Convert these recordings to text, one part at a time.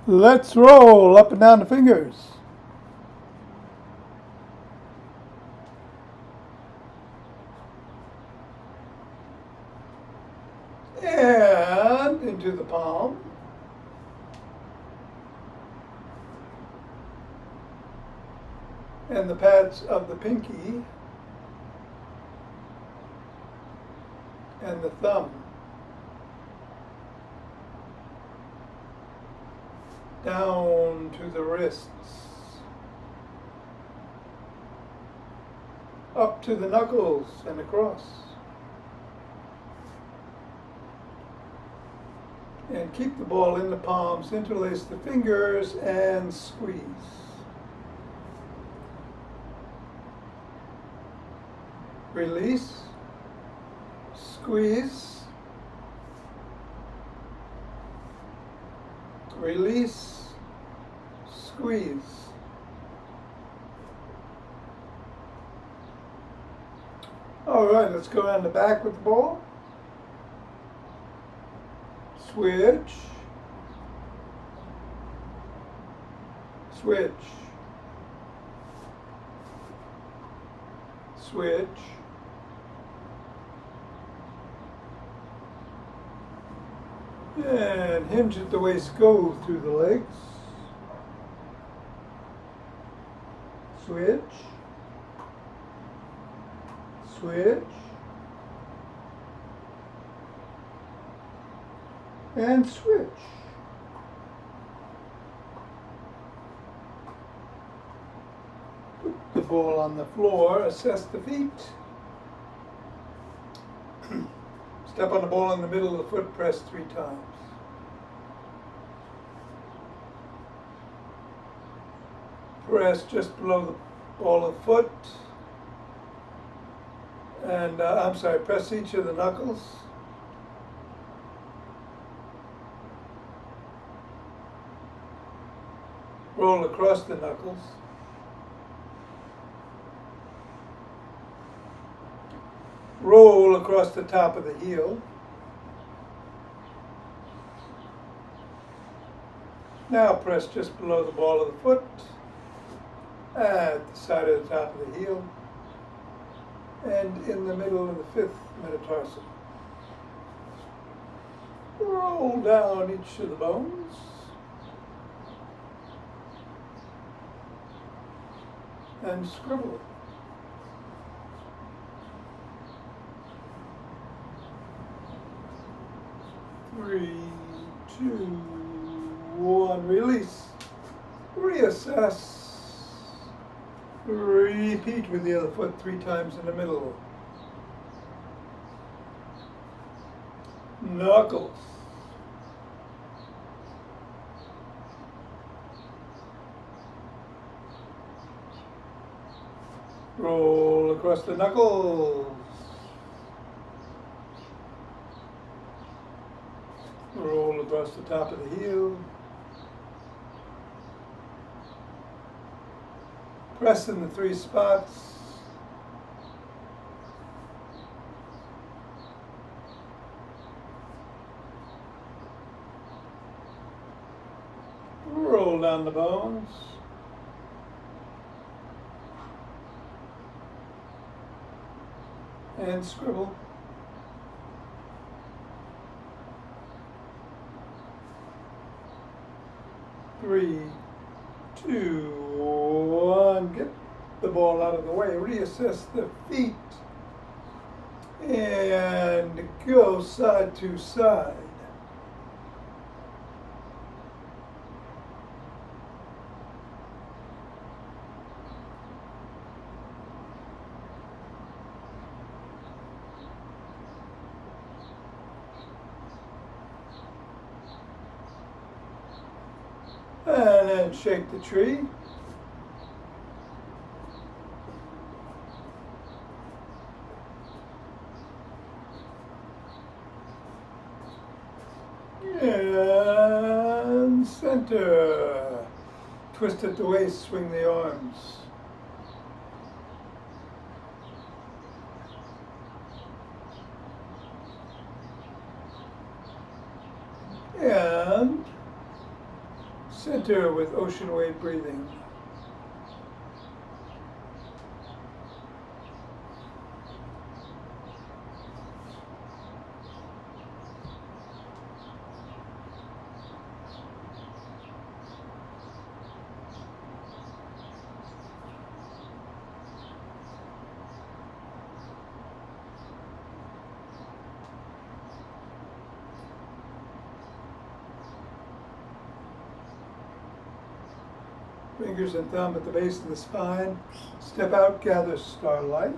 Let's roll up and down the fingers. And into the palm. And the pads of the pinky and the thumb. Down to the wrists. Up to the knuckles and across. And keep the ball in the palms, interlace the fingers, and squeeze. Release, squeeze, release, squeeze. All right, let's go around the back with the ball. Switch, switch, switch, and hinge at the waist, go through the legs, switch, switch, and switch. Put the ball on the floor, assess the feet. Step on the ball in the middle of the foot, press 3 times. Press just below the ball of the foot. And, press each of the knuckles. Roll across the knuckles. Roll across the top of the heel. Now press just below the ball of the foot, at the side of the top of the heel, and in the middle of the 5th metatarsal. Roll down each of the bones. And scribble. Three, 2, 1, release. Reassess. Repeat with the other foot 3 times in the middle. Knuckles. Roll across the knuckles. Roll across the top of the heel. Press in the 3 spots. Roll down the bones. And scribble. Three, 2, 1. Get the ball out of the way. Reassess the feet. And go side to side. And then shake the tree. And center. Twist at the waist, swing the arms. And Center with ocean wave breathing. Fingers and thumb at the base of the spine. Step out, gather starlight.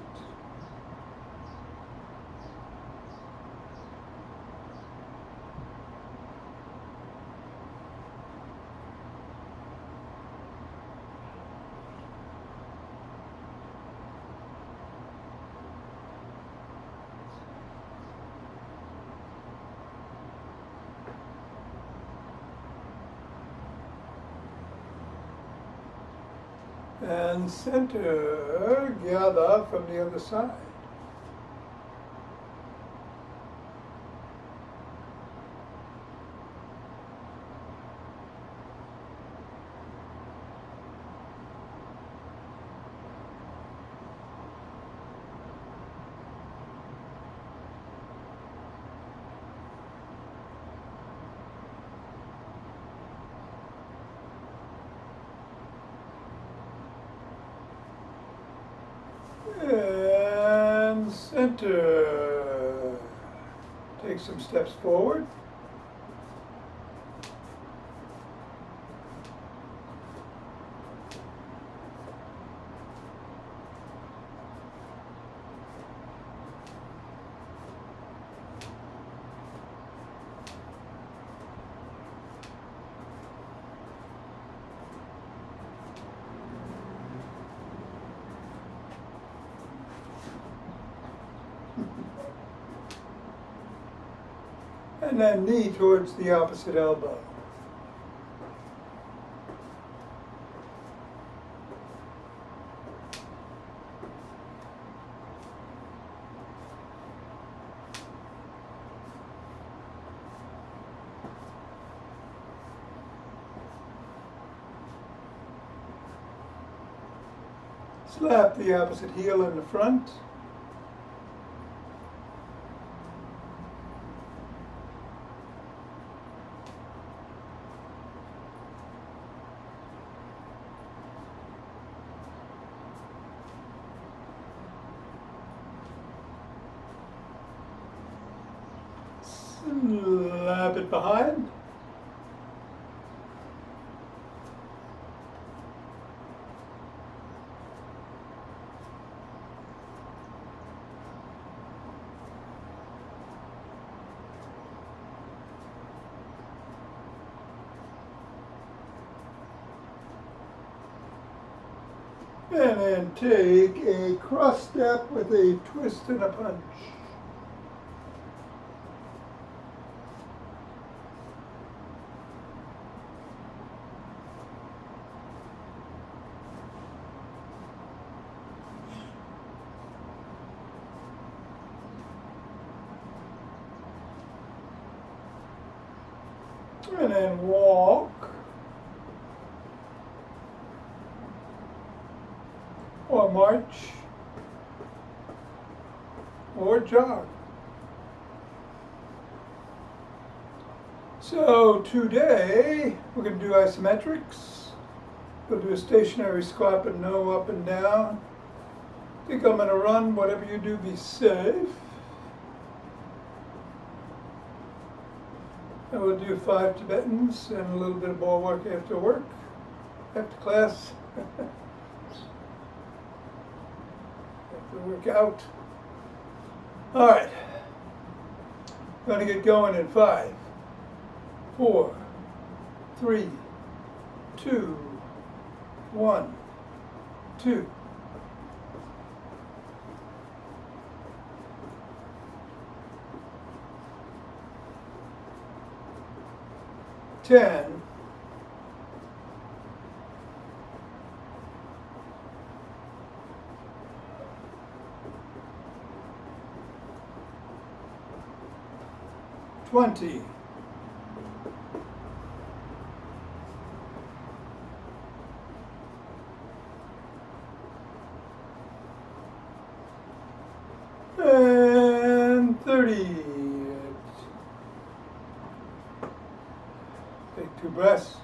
And center, gather from the other side. And center. Take some steps forward. And then knee towards the opposite elbow. Slap the opposite heel in the front. Slap it behind. And then take a cross step with a twist and a punch. And then walk. Or march. Or jog. So today we're going to do isometrics. We'll do a stationary squat but no up and down. I think I'm going to run. Whatever you do, be safe. And we'll do 5 Tibetans and a little bit of ball work after work, after class, after workout. All right, going to get going in 5, 4, 3, 2, 1, 2. 10, 20, 30. Take 2 breaths.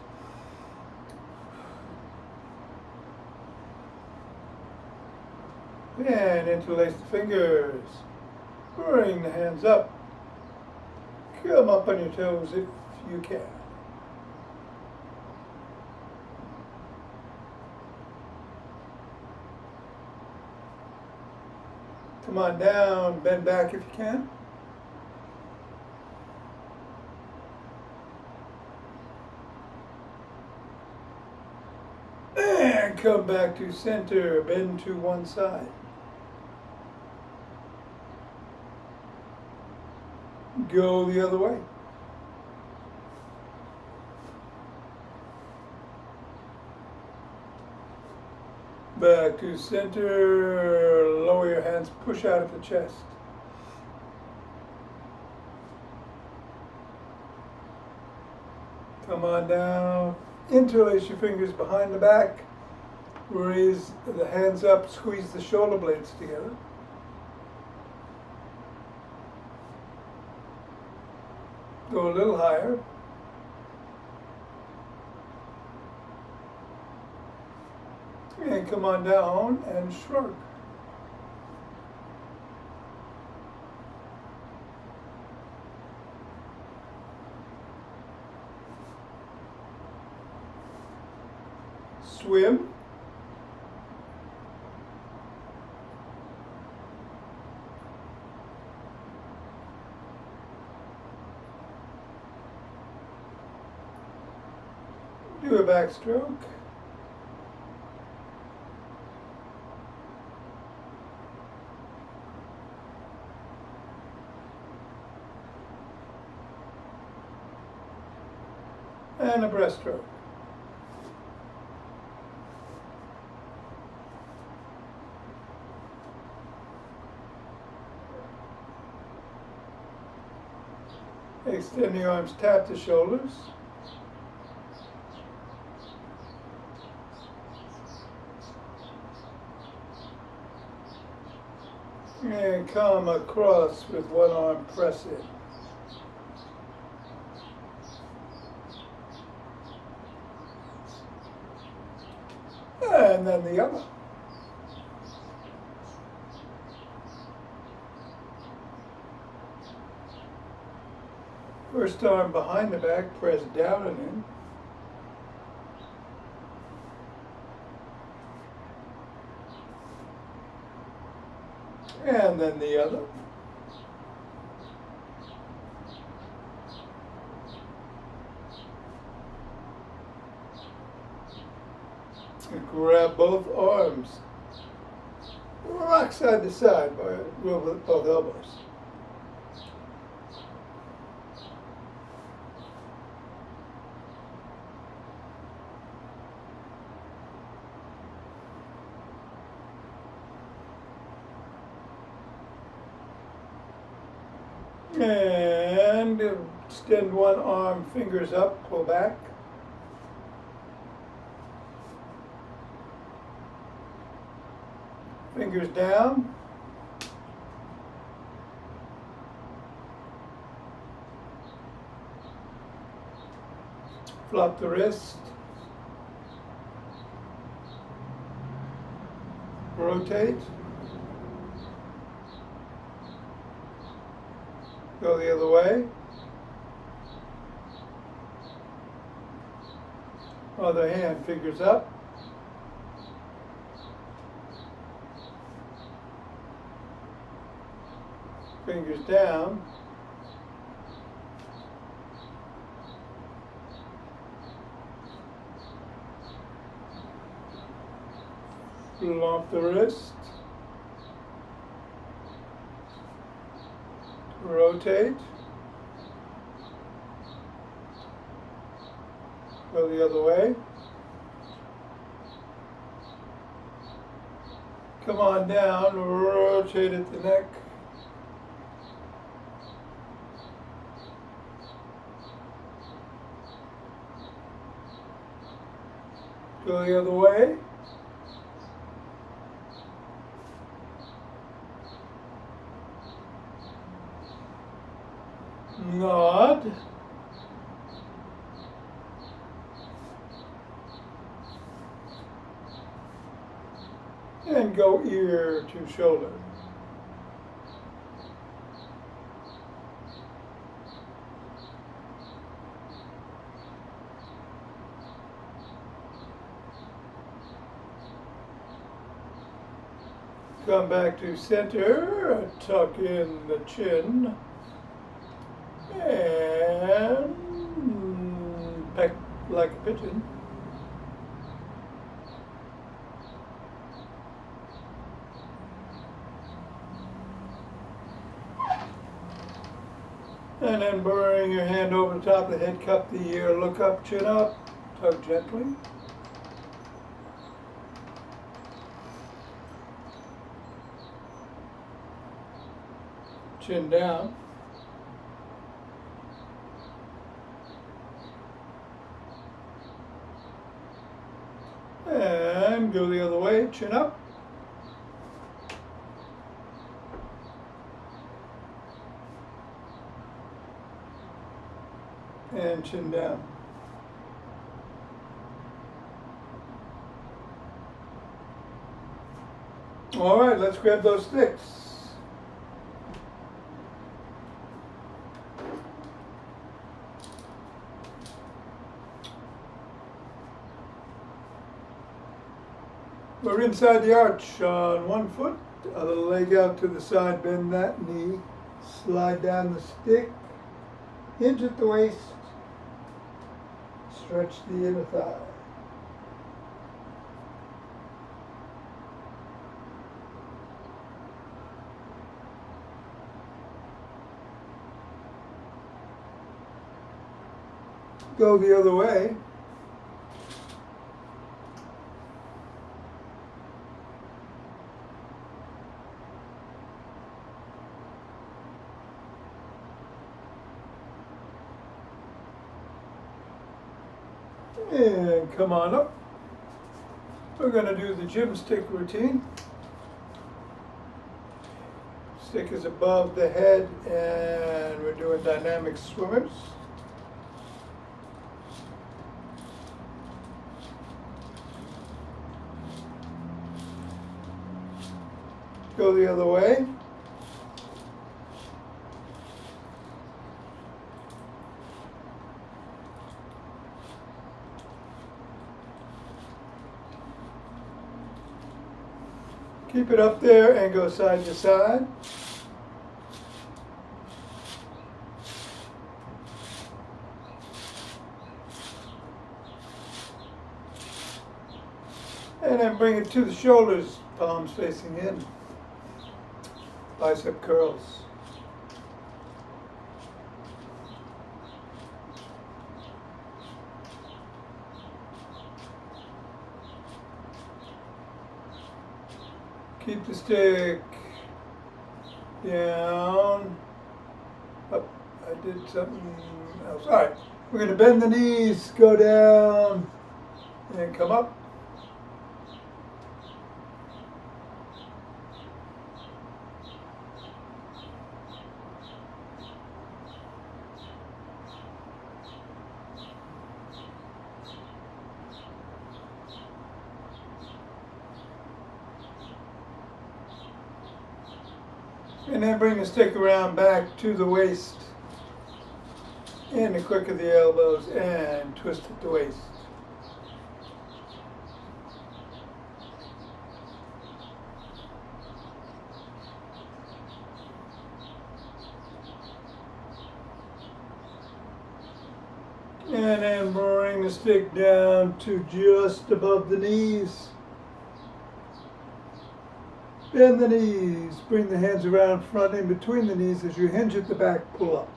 And interlace the fingers. Bring the hands up. Come up on your toes if you can. Come on down, bend back if you can. And come back to center, bend to one side. Go the other way. Back to center, lower your hands, push out at the chest. Come on down, interlace your fingers behind the back, raise the hands up, squeeze the shoulder blades together. Go a little higher. And come on down and shrug. Swim. Do a backstroke. And a breaststroke. Extend the arms, tap the shoulders. And come across with one arm, press in. And then the other. First arm behind the back, press down and in. And then the other. And grab both arms. Rock side to side with both elbows. And extend one arm, fingers up, pull back. Fingers down. Flop the wrist. Rotate. Go the other way. Other hand, fingers up. Fingers down. Flop the wrist. Rotate. Go the other way. Come on down, rotate at the neck. Go the other way. nod. And go ear to shoulder. Come back to center, tuck in the chin, and peck like a pigeon. And then bring your hand over the top of the head, cup the ear, look up, chin up, tug gently. Chin down. And go the other way, chin up. And chin down. All right, let's grab those sticks. We're inside the arch on one foot, other leg out to the side, bend that knee, slide down the stick, hinge at the waist, stretch the inner thigh. Go the other way. And come on up. We're going to do the gym stick routine. Stick is above the head and we're doing dynamic swimmers. Go the other way. Keep it up there and go side to side. And then bring it to the shoulders, palms facing in. Bicep curls. Keep the stick down. Up. I did something else. All right. We're going to bend the knees, go down, and come up. And then bring the stick around back to the waist and the crook of the elbows and twist at the waist. And then bring the stick down to just above the knees. Bend the knees, bring the hands around front in between the knees as you hinge at the back, pull up.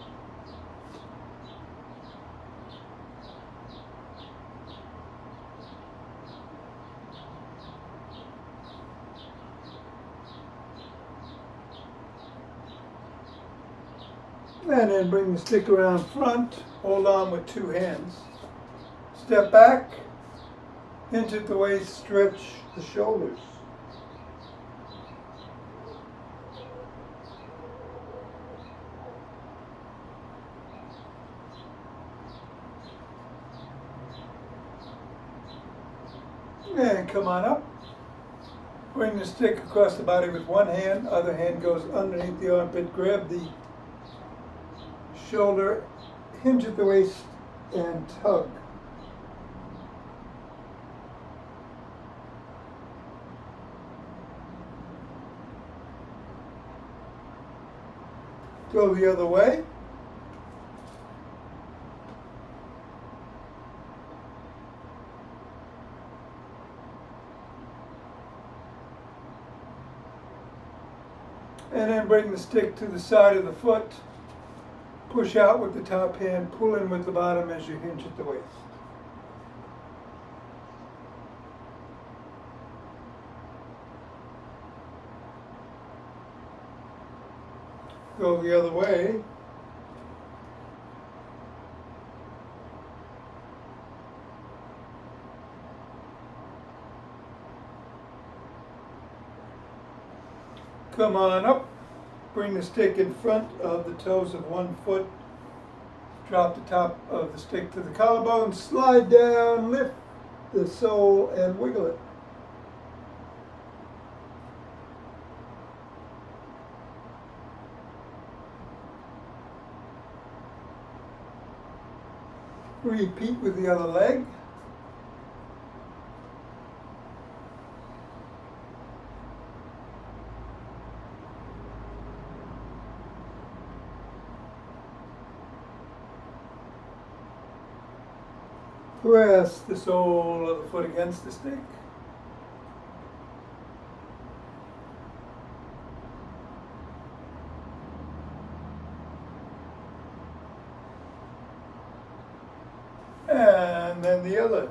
And then bring the stick around front, hold on with two hands. Step back, hinge at the waist, stretch the shoulders. And come on up. Bring the stick across the body with one hand, other hand goes underneath the armpit, grab the shoulder, hinge at the waist, and tug. Go the other way. And then bring the stick to the side of the foot. Push out with the top hand, pull in with the bottom as you hinge at the waist. Go the other way. Come on up. Bring the stick in front of the toes of one foot. Drop the top of the stick to the collarbone. Slide down, lift the sole, and wiggle it. Repeat with the other leg. Press the sole of the foot against the stick. And then the other.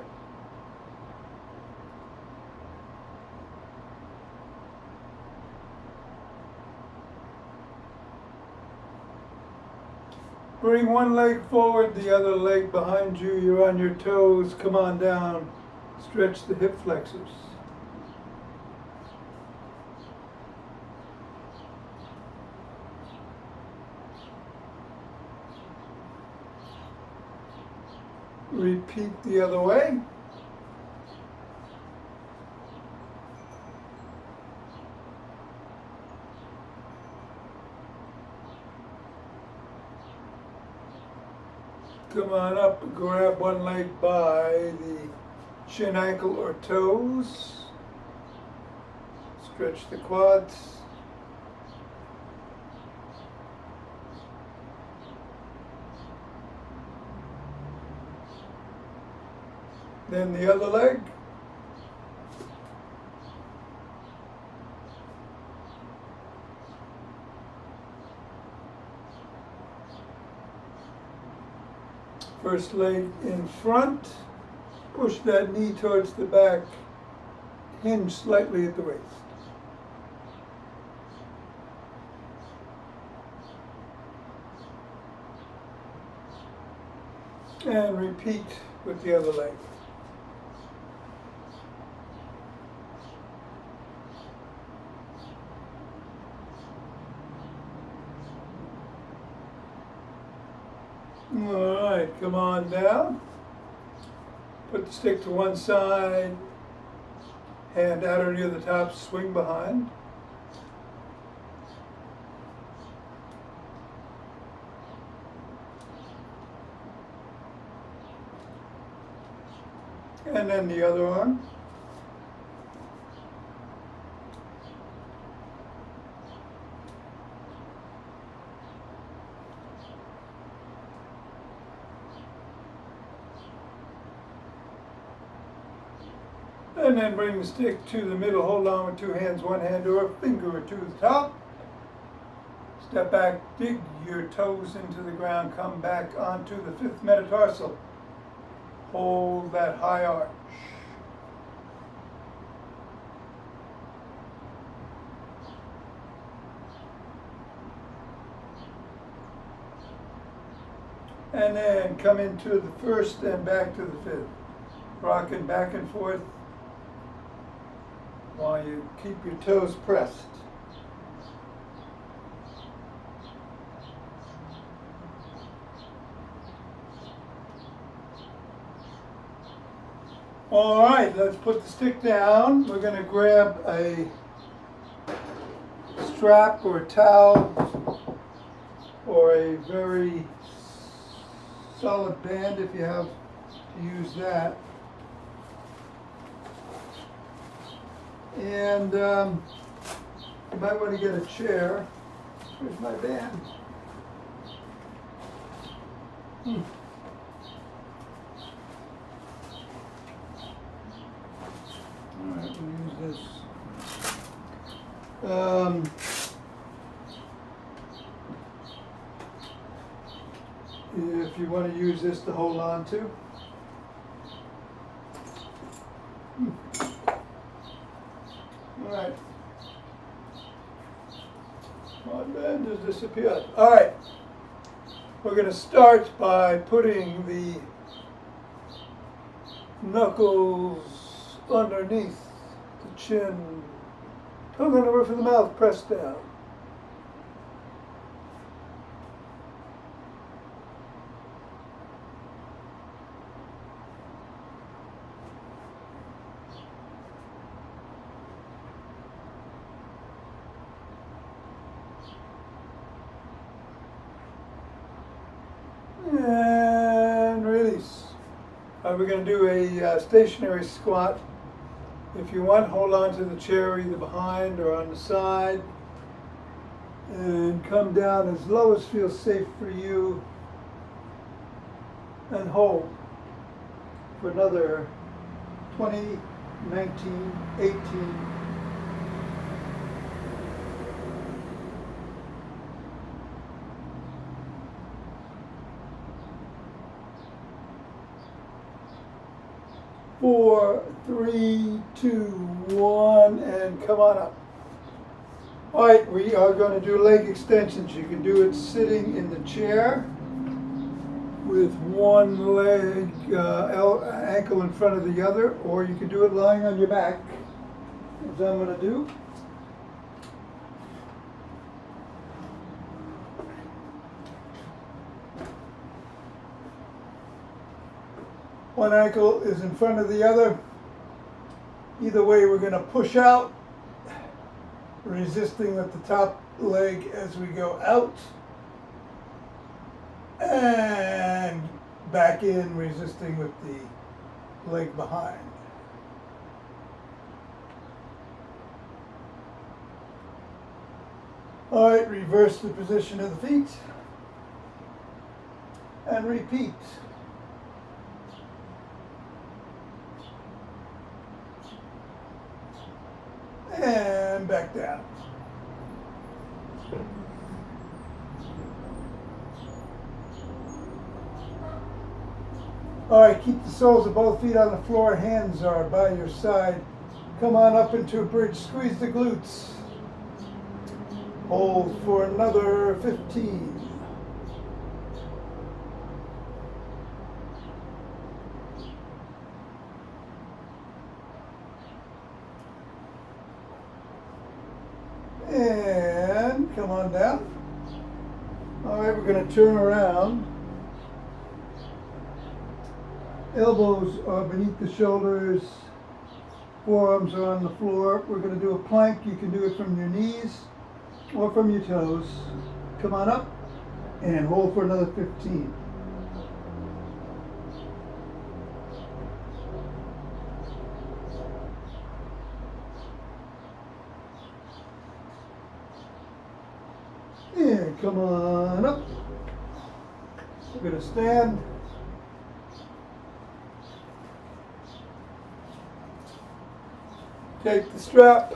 Bring one leg forward, the other leg behind you. You're on your toes. Come on down. Stretch the hip flexors. Repeat the other way. Come on up, grab one leg by the shin, ankle, or toes. Stretch the quads. Then the other leg. First leg in front, push that knee towards the back, hinge slightly at the waist. And repeat with the other leg. All right, come on down. Put the stick to one side, hand out or near the top, swing behind. And then the other arm. And then bring the stick to the middle, hold on with two hands, one hand or a finger or two to the top. Step back, dig your toes into the ground, come back onto the fifth metatarsal. Hold that high arch. And then come into the first and back to the fifth. Rocking back and forth while you keep your toes pressed. All right, let's put the stick down. We're going to grab a strap or a towel or a very solid band if you have to use that. And you might want to get a chair. Here's my band. All right, we'll use this. If you want to use this to hold on to. All right. My band has disappeared. All right. We're going to start by putting the knuckles underneath the chin, tongue on the roof of the mouth, press down. And release. We're going to do a stationary squat. If you want, hold on to the chair either behind or on the side. And come down as low as feels safe for you. And hold for another 20, 19, 18. Four, three, two, one, and come on up. All right, we are going to do leg extensions. You can do it sitting in the chair with one leg, ankle in front of the other, or you can do it lying on your back, as I'm going to do. One ankle is in front of the other. Either way, we're going to push out, resisting with the top leg as we go out, and back in, resisting with the leg behind. All right, reverse the position of the feet, and repeat. And back down. All right, keep the soles of both feet on the floor, hands are by your side. Come on up into a bridge, squeeze the glutes. Hold for another 15. And come on down. All right, we're going to turn around. Elbows are beneath the shoulders. Forearms are on the floor. We're going to do a plank. You can do it from your knees or from your toes. Come on up and hold for another 15. And come on up. We're going to stand. Take the strap.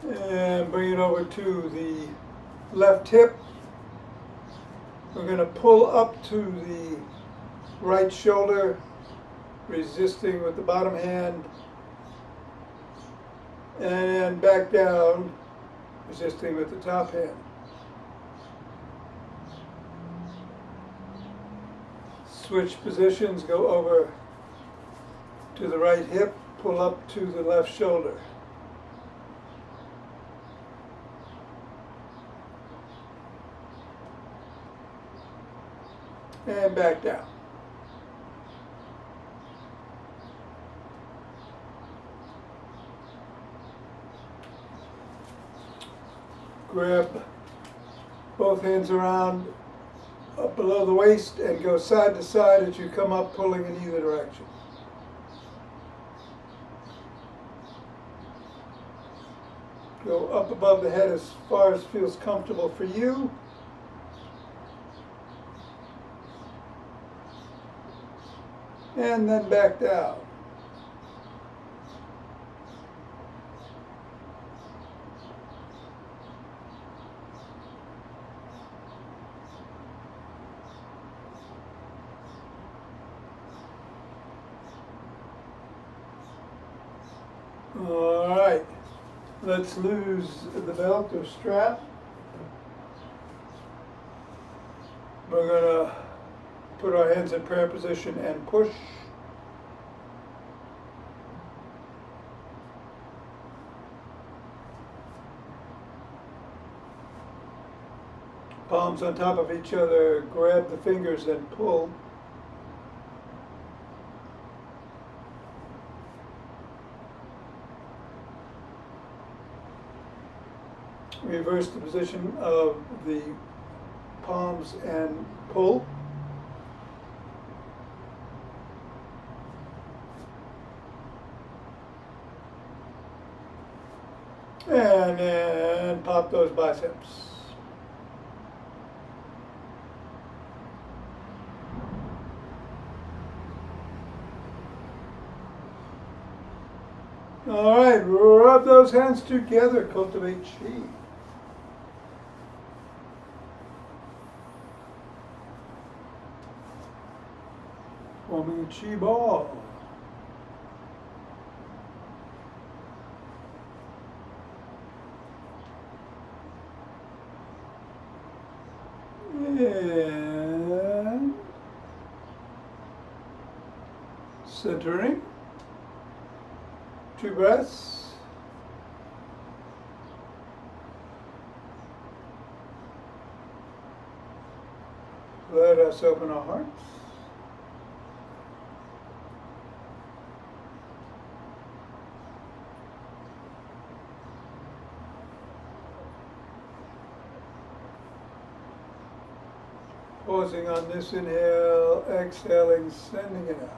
And bring it over to the left hip. We're going to pull up to the right shoulder, resisting with the bottom hand. And back down, resisting with the top hand. Switch positions, go over to the right hip, pull up to the left shoulder. and back down. Grab both hands around up below the waist and go side to side as you come up, pulling in either direction. Go up above the head as far as feels comfortable for you. And then back down. All right, let's lose the belt or strap. We're going to put our hands in prayer position and push. Palms on top of each other, grab the fingers and pull. Reverse the position of the palms and pull. And then pop those biceps. All right, rub those hands together, cultivate chi. Forming a chi ball. And centering. 2 breaths. Let us open our hearts. Pausing on this inhale, exhaling, sending it out.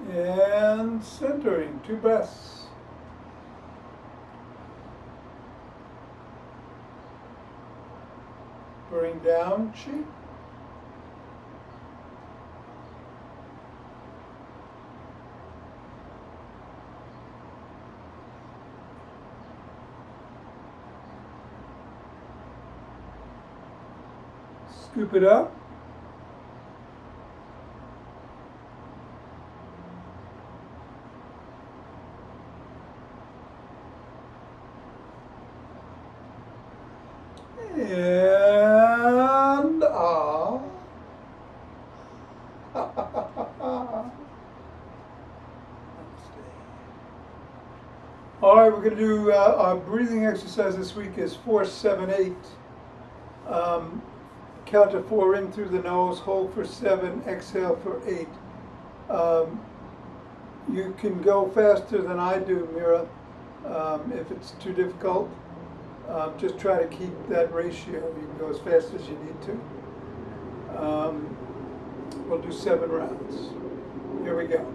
And centering, 2 breaths. Bring down chi. Scoop it up. And all right, we're going to do our breathing exercise this week is 4-7-8. Count to 4 in through the nose, hold for 7, exhale for 8. You can go faster than I do, Mira, if it's too difficult. Just try to keep that ratio. You can go as fast as you need to. We'll do 7 rounds. Here we go.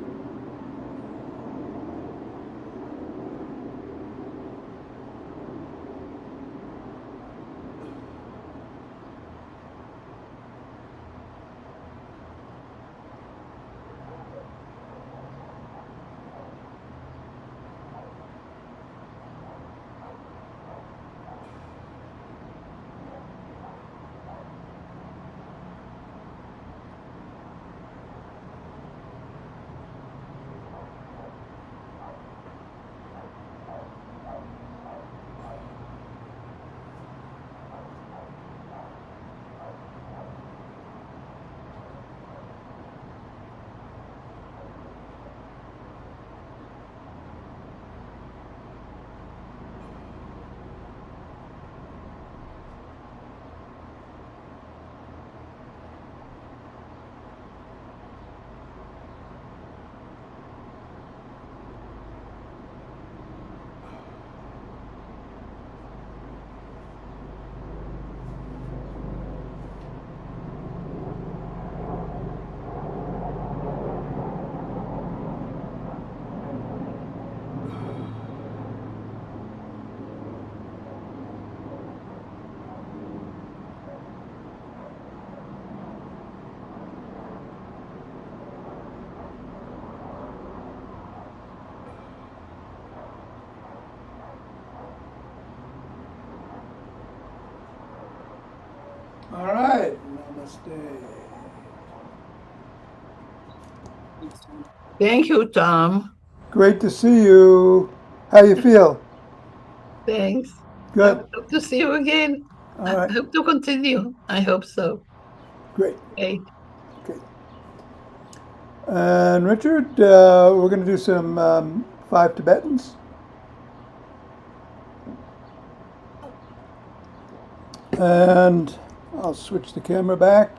All right. Namaste. Thank you, Tom. Great to see you. How you feel? Thanks. I Good. would hope to see you again. All I right. hope to continue. I hope so. Great. Great. Okay. And Richard, we're going to do some 5 Tibetans. And I'll switch the camera back.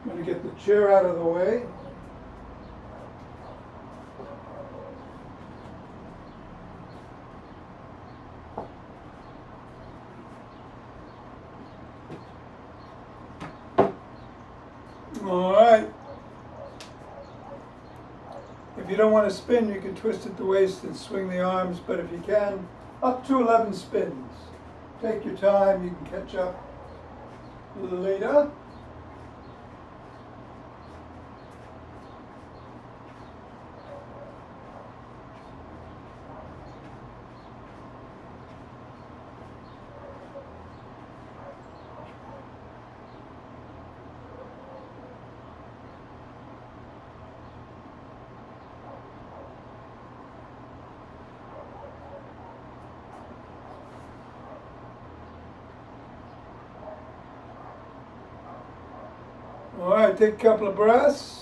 I'm going to get the chair out of the way. All right. If you don't want to spin, you can twist at the waist and swing the arms, but if you can, up to 11 spins. Take your time, you can catch up later. All right, take a couple of breaths.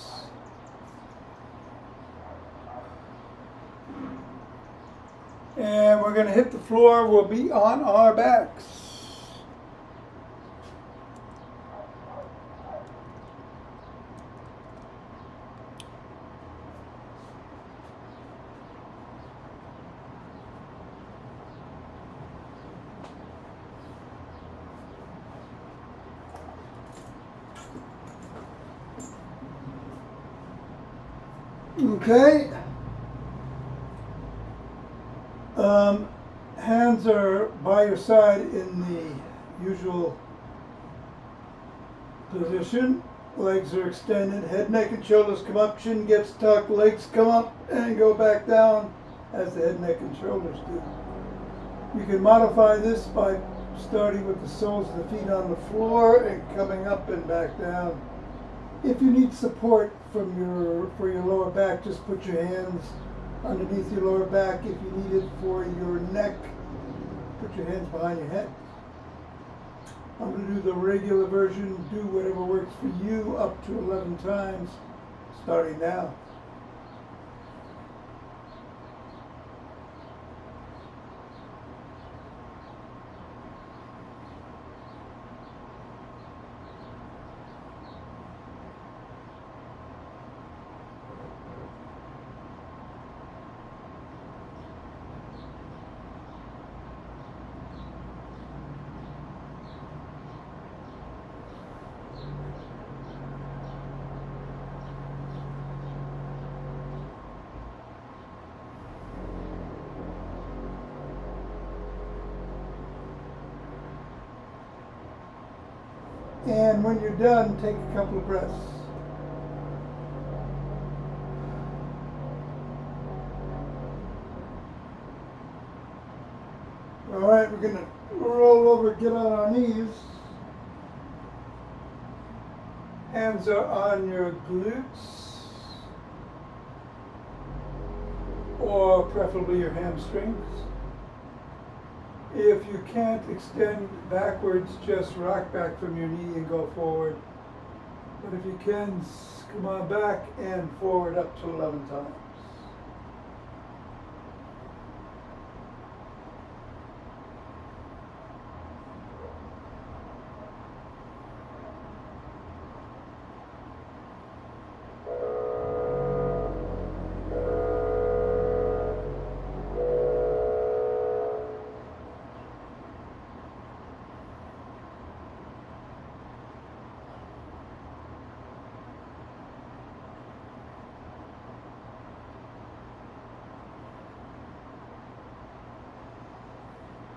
And we're going to hit the floor. We'll be on our backs. Okay. Hands are by your side in the usual position. Legs are extended, head, neck, and shoulders come up, chin gets tucked, legs come up and go back down as the head, neck, and shoulders do. You can modify this by starting with the soles of the feet on the floor and coming up and back down. If you need support for your lower back, just put your hands underneath your lower back. If you need it for your neck, put your hands behind your head. I'm going to do the regular version, do whatever works for you, up to 11 times, starting now. And when you're done, take a couple of breaths. All right, we're going to roll over, get on our knees. Hands are on your glutes, or preferably your hamstrings. If you can't extend backwards, just rock back from your knee and go forward. But if you can, come on back and forward up to 11 times.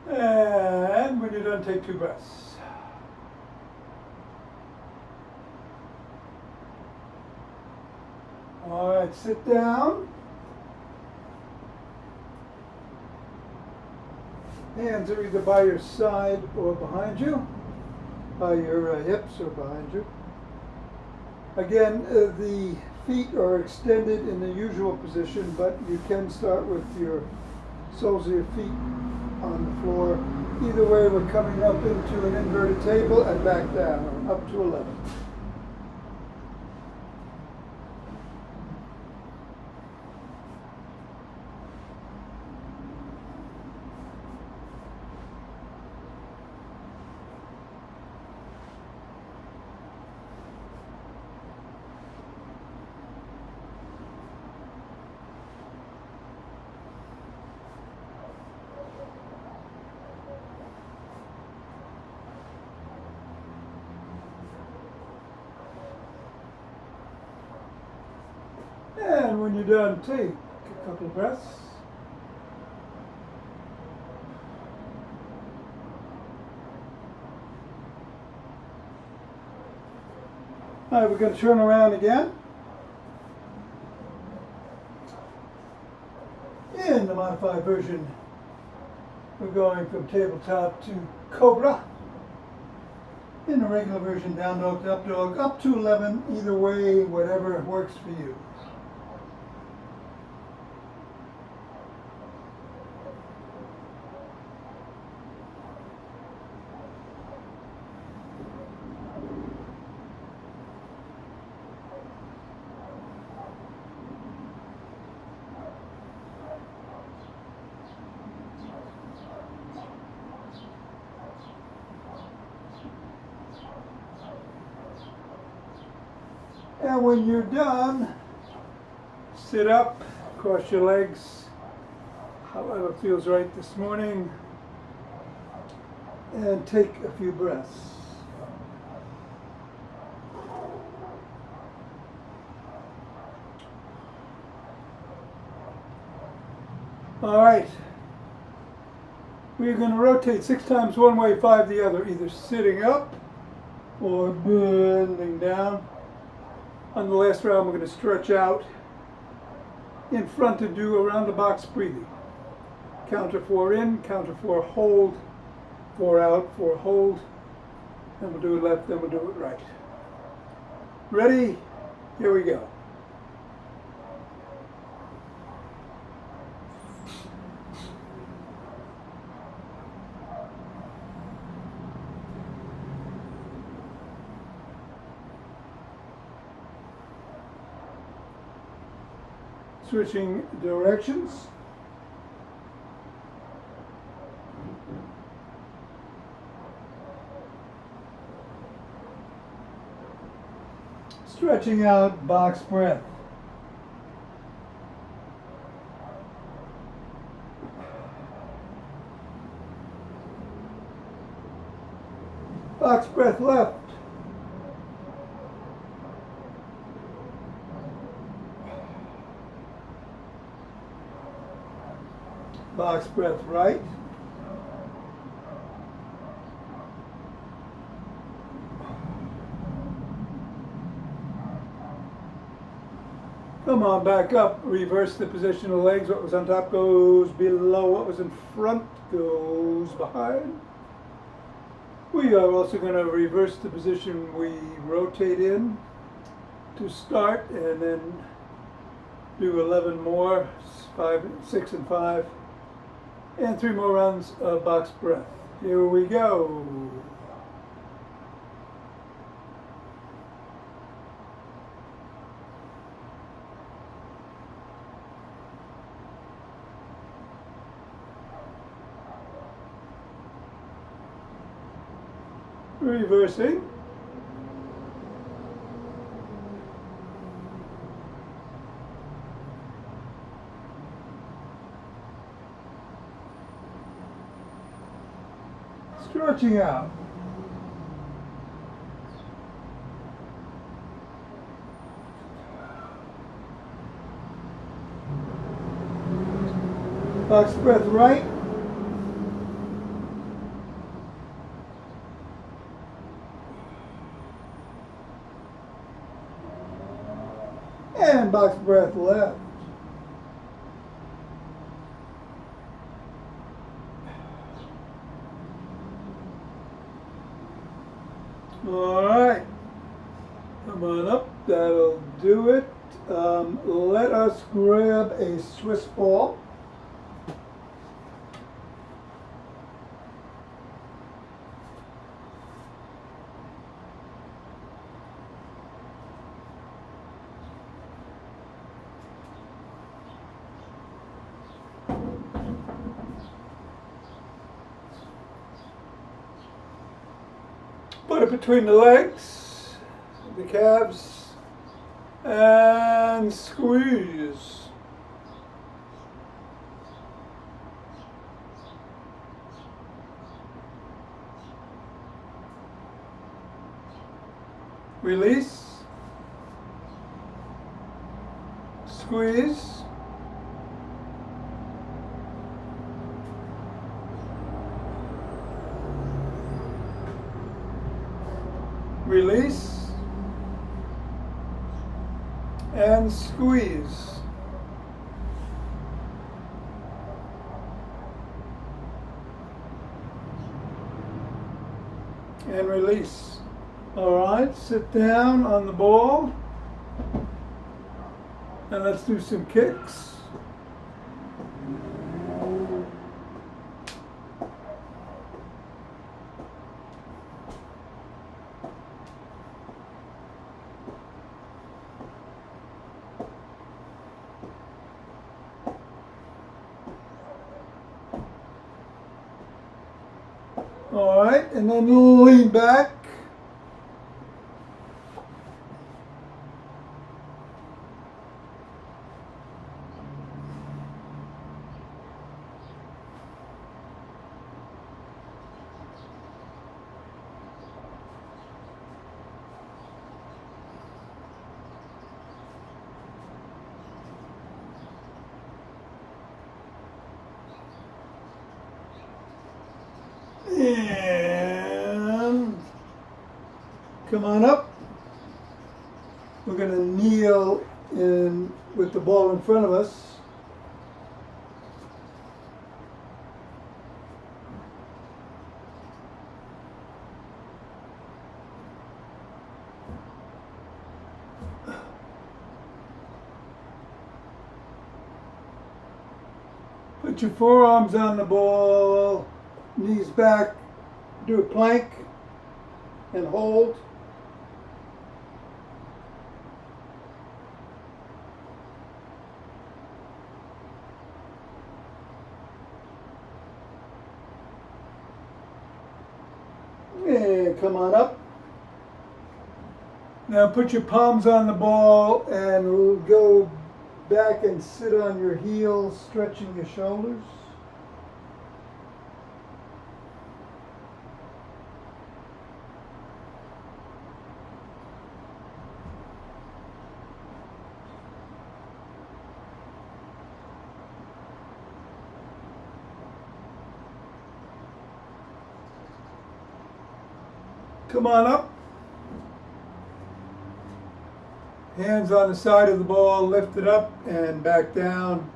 And when you're done, take 2 breaths. All right, sit down. Hands are either by your side or behind you, by your hips or behind you. Again, the feet are extended in the usual position, but you can start with your soles of your feet on the floor. Either way, we're coming up into an inverted table and back down, up to 11. And when you're done, take a couple of breaths. All right, we're going to turn around again. In the modified version, we're going from tabletop to cobra. In the regular version, down dog to up to 11. Either way, whatever works for you. And when you're done, sit up, cross your legs, however feels right this morning, and take a few breaths. All right, we're going to rotate 6 times one way, 5 the other, either sitting up or bending down. On the last round, we're going to stretch out in front to do around the box breathing. Counter 4 in, counter 4 hold, 4 out, 4 hold. Then we'll do it left, then we'll do it right. Ready? Here we go. Switching directions. Stretching out, box breath. Box breath left. Box breath right. Come on, back up. Reverse the position of the legs. What was on top goes below. What was in front goes behind. We are also going to reverse the position we rotate in to start, and then do 11 more, 5, 6, and 5. And 3 more rounds of box breath. Here we go. Reversing. Stretching out. Box breath right. And box breath left. All right. Come on up. That'll do it. Let us grab a Swiss ball. Put it between the legs, the calves, and squeeze. Release. Squeeze. Release. And squeeze. And release. All right, sit down on the ball. And let's do some kicks. All right, and then lean back. And come on up. We're going to kneel in with the ball in front of us. Put your forearms on the ball, knees back, do a plank and hold. And come on up. Now put your palms on the ball and we'll go back and sit on your heels, stretching your shoulders. Come on up. Hands on the side of the ball, lift it up and back down.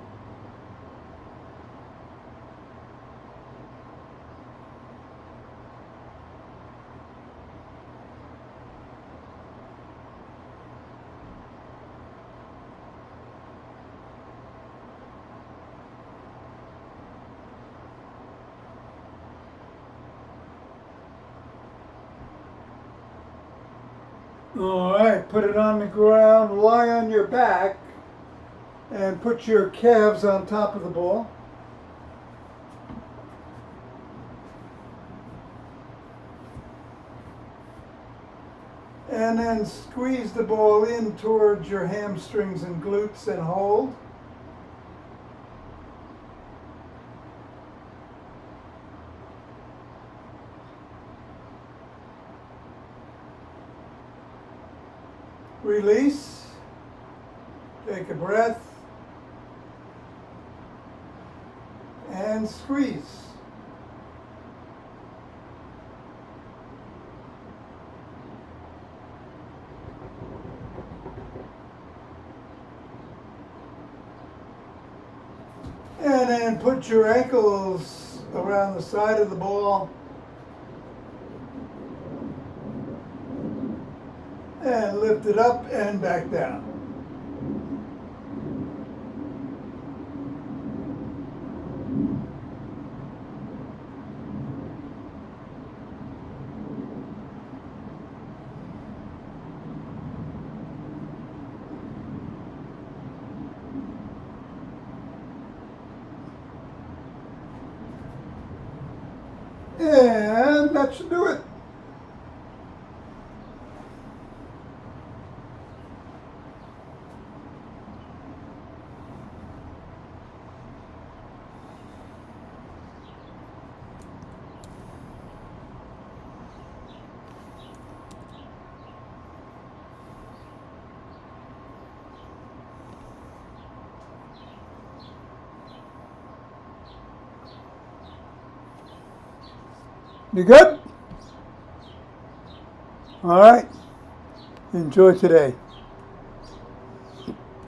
All right, put it on the ground, lie on your back, and put your calves on top of the ball. And then squeeze the ball in towards your hamstrings and glutes and hold. Release. Take a breath. And squeeze. And then put your ankles around the side of the ball. and lift it up and back down. And that should do it. You good? All right. Enjoy today.